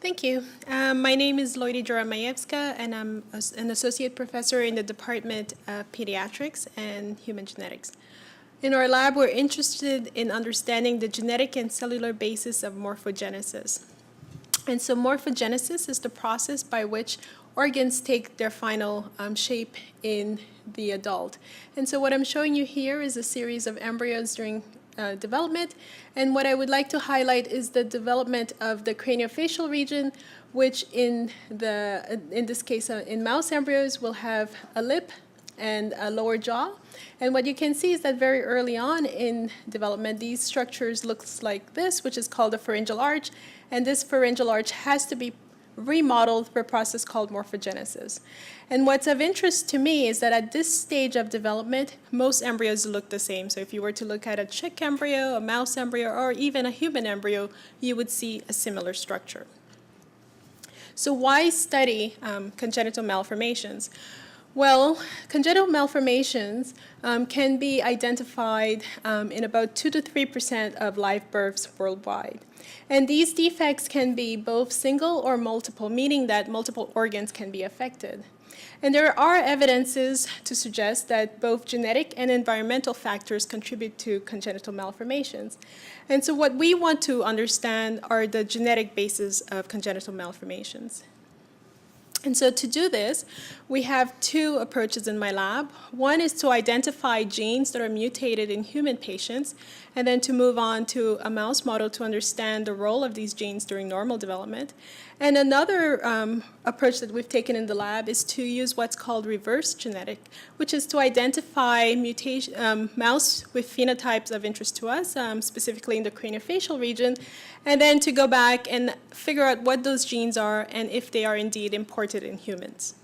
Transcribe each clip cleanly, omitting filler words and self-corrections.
Thank you. My name is Loydie Jerome-Majewska, and I'm an associate professor in the Department of Pediatrics and Human Genetics. In our lab, we're interested in understanding the genetic and cellular basis of morphogenesis. And so morphogenesis is the process by which organs take their final shape in the adult. And so what I'm showing you here is a series of embryos during development, and what I would like to highlight is the development of the craniofacial region, which in this case in mouse embryos will have a lip and a lower jaw. And what you can see is that very early on in development, these structures looks like this, which is called a pharyngeal arch, and this pharyngeal arch has to be remodeled for a process called morphogenesis. And what's of interest to me is that at this stage of development, most embryos look the same. So if you were to look at a chick embryo, a mouse embryo, or even a human embryo, you would see a similar structure. So why study congenital malformations? Well, congenital malformations can be identified in about 2 to 3% of live births worldwide. And these defects can be both single or multiple, meaning that multiple organs can be affected. And there are evidences to suggest that both genetic and environmental factors contribute to congenital malformations. And so what we want to understand are the genetic basis of congenital malformations. And so to do this, we have two approaches in my lab. One is to identify genes that are mutated in human patients, and then to move on to a mouse model to understand the role of these genes during normal development. And another approach that we've taken in the lab is to use what's called reverse genetic, which is to identify mouse with phenotypes of interest to us, specifically in the craniofacial region, and then to go back and figure out what those genes are and if they are indeed imported in humans.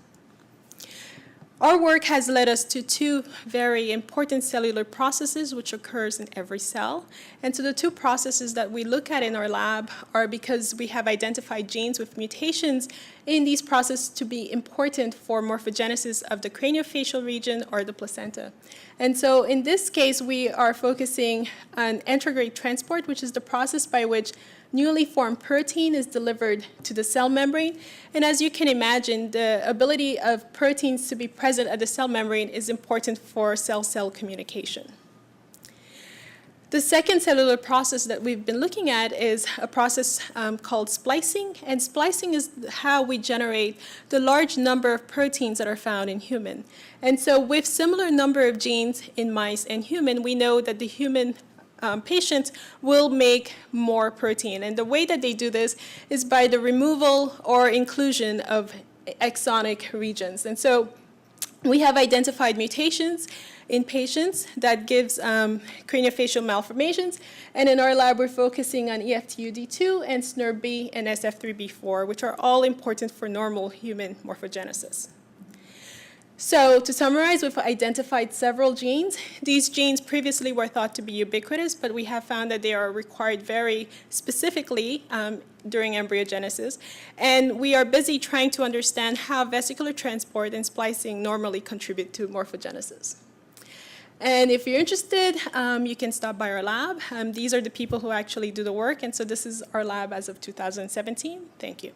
Our work has led us to two very important cellular processes which occurs in every cell. And so the two processes that we look at in our lab are because we have identified genes with mutations in these processes to be important for morphogenesis of the craniofacial region or the placenta. And so in this case, we are focusing on anterograde transport, which is the process by which newly formed protein is delivered to the cell membrane. And as you can imagine, the ability of proteins to be present at the cell membrane is important for cell-cell communication. The second cellular process that we've been looking at is a process called splicing. And splicing is how we generate the large number of proteins that are found in human. And so with similar number of genes in mice and human, we know that the human patients will make more protein. And the way that they do this is by the removal or inclusion of exonic regions. And so we have identified mutations in patients that gives craniofacial malformations. And in our lab, we're focusing on EFTUD2 and SNRB and SF3B4, which are all important for normal human morphogenesis. So to summarize, we've identified several genes. These genes previously were thought to be ubiquitous, but we have found that they are required very specifically during embryogenesis. And we are busy trying to understand how vesicular transport and splicing normally contribute to morphogenesis. And if you're interested, you can stop by our lab. These are the people who actually do the work, and so this is our lab as of 2017. Thank you.